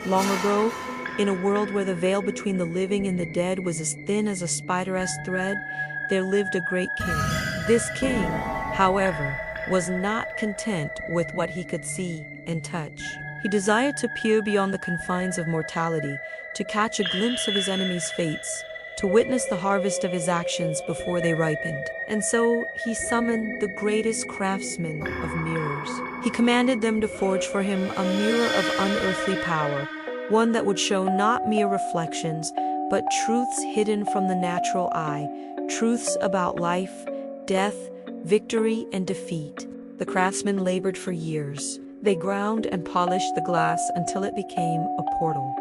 Long ago, in a world where the veil between the living and the dead was as thin as a spider's thread, there lived a great king. This king, however, was not content with what he could see and touch. He desired to peer beyond the confines of mortality, to catch a glimpse of his enemies' fates, to witness the harvest of his actions before they ripened. And so he summoned the greatest craftsmen of mirrors. He commanded them to forge for him a mirror of unearthly power, one that would show not mere reflections, but truths hidden from the natural eye, truths about life, death, victory, and defeat. The craftsmen labored for years. They ground and polished the glass until it became a portal,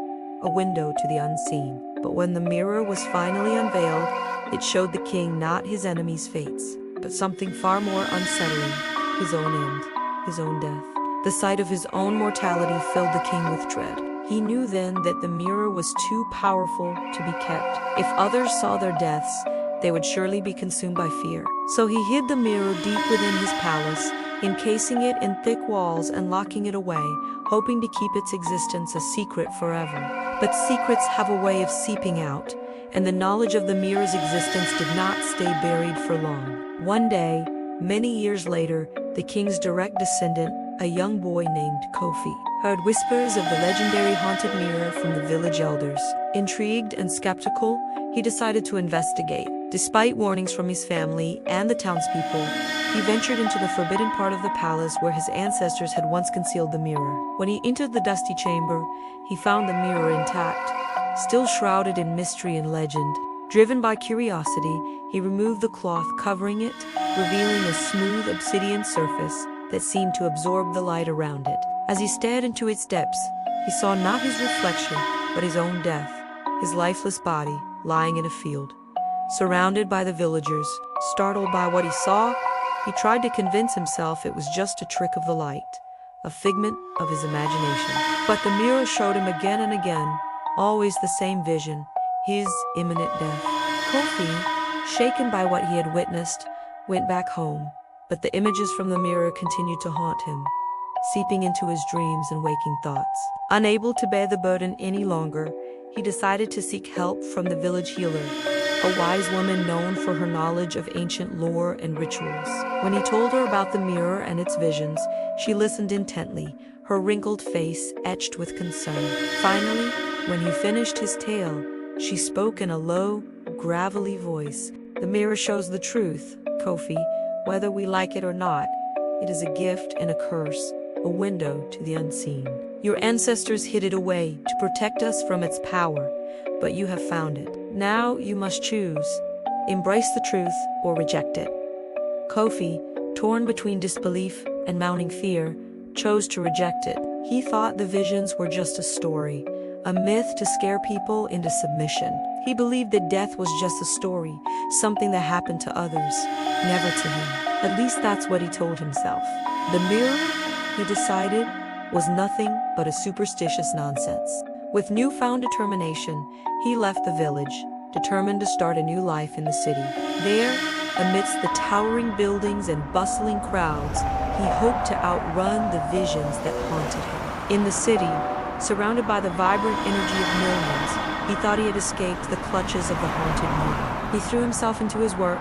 a window to the unseen. But when the mirror was finally unveiled, it showed the king not his enemy's fates, but something far more unsettling, his own end, his own death. The sight of his own mortality filled the king with dread. He knew then that the mirror was too powerful to be kept. If others saw their deaths, they would surely be consumed by fear. So he hid the mirror deep within his palace, encasing it in thick walls and locking it away, hoping to keep its existence a secret forever. But secrets have a way of seeping out, and the knowledge of the mirror's existence did not stay buried for long. One day, many years later, the king's direct descendant, a young boy named Kofi, heard whispers of the legendary haunted mirror from the village elders. Intrigued and skeptical, he decided to investigate. Despite warnings from his family and the townspeople, he ventured into the forbidden part of the palace where his ancestors had once concealed the mirror. When he entered the dusty chamber, he found the mirror intact, still shrouded in mystery and legend. Driven by curiosity, he removed the cloth covering it, revealing a smooth obsidian surface that seemed to absorb the light around it. As he stared into its depths, he saw not his reflection, but his own death, his lifeless body lying in a field. Surrounded by the villagers, startled by what he saw, he tried to convince himself it was just a trick of the light, a figment of his imagination. But the mirror showed him again and again, always the same vision, his imminent death. Kofi, shaken by what he had witnessed, went back home, but the images from the mirror continued to haunt him, seeping into his dreams and waking thoughts. Unable to bear the burden any longer, he decided to seek help from the village healer, a wise woman known for her knowledge of ancient lore and rituals. When he told her about the mirror and its visions, she listened intently, her wrinkled face etched with concern. Finally, when he finished his tale, she spoke in a low, gravelly voice. "The mirror shows the truth, Kofi, whether we like it or not. It is a gift and a curse, a window to the unseen. Your ancestors hid it away to protect us from its power, but you have found it. Now you must choose. Embrace the truth or reject it." Kofi, torn between disbelief and mounting fear, chose to reject it. He thought the visions were just a story, a myth to scare people into submission. He believed that death was just a story, something that happened to others, never to him. At least that's what he told himself. The mirror, he decided, was nothing but a superstitious nonsense. With newfound determination, he left the village, determined to start a new life in the city. There, amidst the towering buildings and bustling crowds, he hoped to outrun the visions that haunted him. In the city, surrounded by the vibrant energy of millions, he thought he had escaped the clutches of the haunted mirror. He threw himself into his work,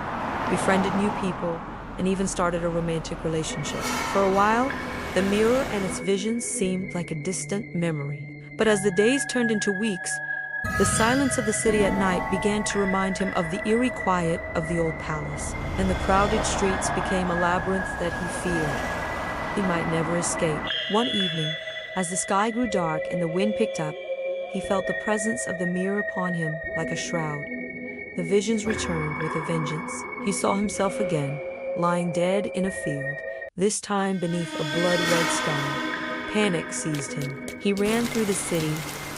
befriended new people, and even started a romantic relationship. For a while, the mirror and its visions seemed like a distant memory. But as the days turned into weeks, the silence of the city at night began to remind him of the eerie quiet of the old palace, and the crowded streets became a labyrinth that he feared he might never escape. One evening, as the sky grew dark and the wind picked up, he felt the presence of the mirror upon him like a shroud. The visions returned with a vengeance. He saw himself again, lying dead in a field, this time beneath a blood-red sky. Panic seized him. He ran through the city,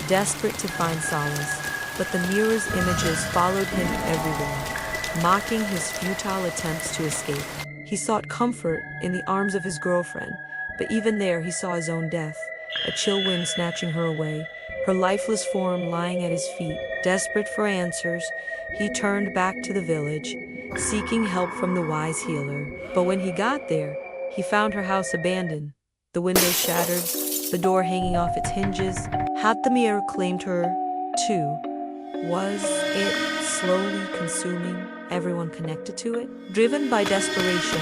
desperate to find solace, but the mirror's images followed him everywhere, mocking his futile attempts to escape. He sought comfort in the arms of his girlfriend, but even there he saw his own death, a chill wind snatching her away, her lifeless form lying at his feet. Desperate for answers, he turned back to the village, seeking help from the wise healer. But when he got there, he found her house abandoned, the windows shattered, the door hanging off its hinges, Had the mirror claimed her, too? Was it slowly consuming everyone connected to it? Driven by desperation,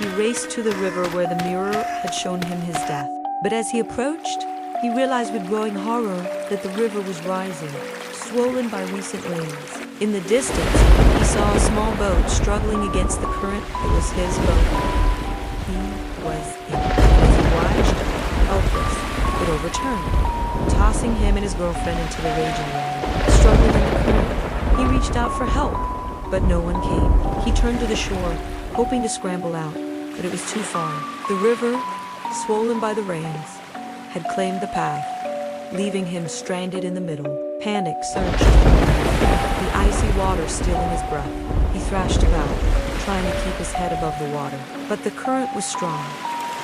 he raced to the river where the mirror had shown him his death. But as he approached, he realized with growing horror that the river was rising, swollen by recent rains. In the distance, he saw a small boat struggling against the current. It was his boat. He was in it. As he watched, helpless, it overturned, tossing him and his girlfriend into the raging water. Struggling in the current, he reached out for help, but no one came. He turned to the shore, hoping to scramble out, but it was too far. The river, swollen by the rains, had claimed the path, leaving him stranded in the middle. Panic surged through him, the icy water stealing his breath. He thrashed about, trying to keep his head above the water. But the current was strong,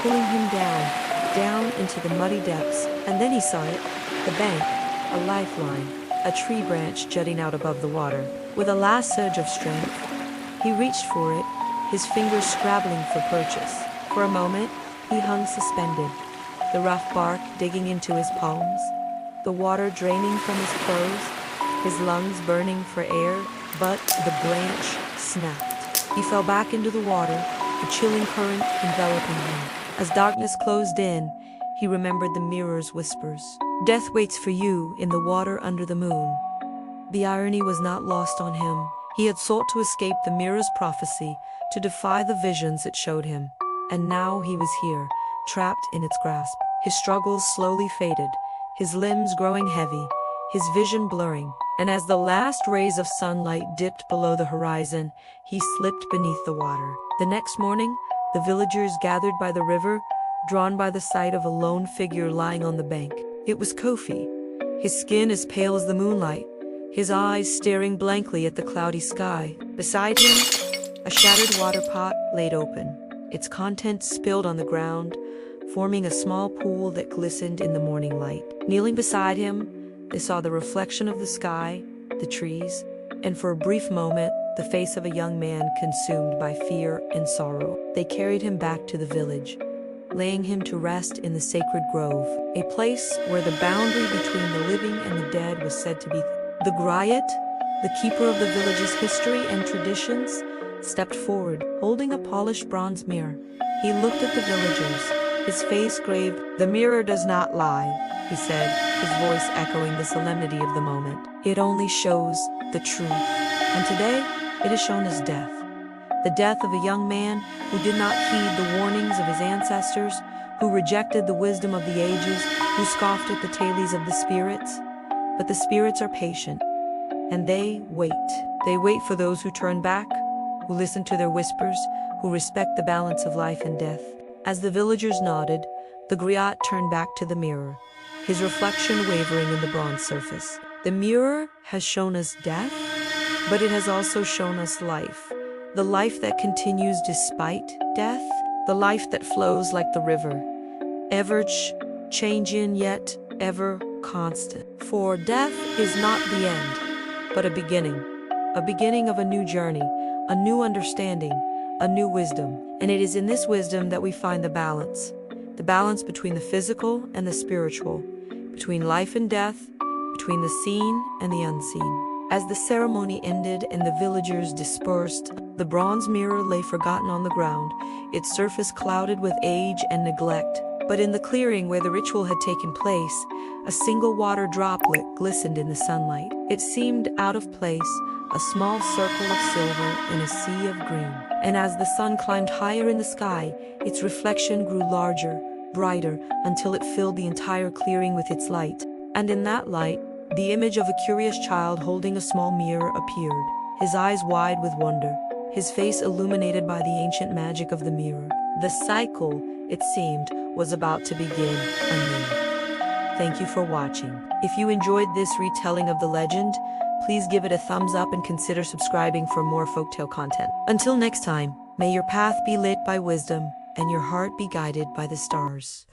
pulling him down into the muddy depths. And then he saw it, the bank, a lifeline, a tree branch jutting out above the water. With a last surge of strength, he reached for it, his fingers scrabbling for purchase. For a moment, he hung suspended, the rough bark digging into his palms, the water draining from his clothes, his lungs burning for air. But the branch snapped. He fell back into the water, the chilling current enveloping him. As darkness closed in, he remembered the mirror's whispers. Death waits for you in the water under the moon. The irony was not lost on him. He had sought to escape the mirror's prophecy, to defy the visions it showed him. And now he was here, trapped in its grasp. His struggles slowly faded, his limbs growing heavy, his vision blurring. And as the last rays of sunlight dipped below the horizon, he slipped beneath the water. The next morning, the villagers gathered by the river, drawn by the sight of a lone figure lying on the bank. It was Kofi, his skin as pale as the moonlight, his eyes staring blankly at the cloudy sky. Beside him, a shattered water pot laid open, its contents spilled on the ground, forming a small pool that glistened in the morning light. Kneeling beside him, they saw the reflection of the sky, the trees, and for a brief moment, the face of a young man consumed by fear and sorrow. They carried him back to the village, laying him to rest in the sacred grove, a place where the boundary between the living and the dead was said to be. The Griot, the keeper of the village's history and traditions, stepped forward, holding a polished bronze mirror. He looked at the villagers, his face grave. "The mirror does not lie," he said, his voice echoing the solemnity of the moment. "It only shows the truth. And today, it has shown us death. The death of a young man who did not heed the warnings of his ancestors, who rejected the wisdom of the ages, who scoffed at the tales of the spirits. But the spirits are patient, and they wait. They wait for those who turn back, who listen to their whispers, who respect the balance of life and death." As the villagers nodded, the griot turned back to the mirror, his reflection wavering in the bronze surface. "The mirror has shown us death, but it has also shown us life. The life that continues despite death, the life that flows like the river, ever changing yet ever constant. For death is not the end, but a beginning of a new journey, a new understanding, a new wisdom. And it is in this wisdom that we find the balance between the physical and the spiritual, between life and death, between the seen and the unseen." As the ceremony ended and the villagers dispersed, the bronze mirror lay forgotten on the ground, its surface clouded with age and neglect. But in the clearing where the ritual had taken place, a single water droplet glistened in the sunlight. It seemed out of place, a small circle of silver in a sea of green. And as the sun climbed higher in the sky, its reflection grew larger, brighter, until it filled the entire clearing with its light. And in that light, the image of a curious child holding a small mirror appeared, his eyes wide with wonder, his face illuminated by the ancient magic of the mirror. The cycle, it seemed, was about to begin anew. Thank you for watching. If you enjoyed this retelling of the legend, please give it a thumbs up and consider subscribing for more folktale content. Until next time, may your path be lit by wisdom and your heart be guided by the stars.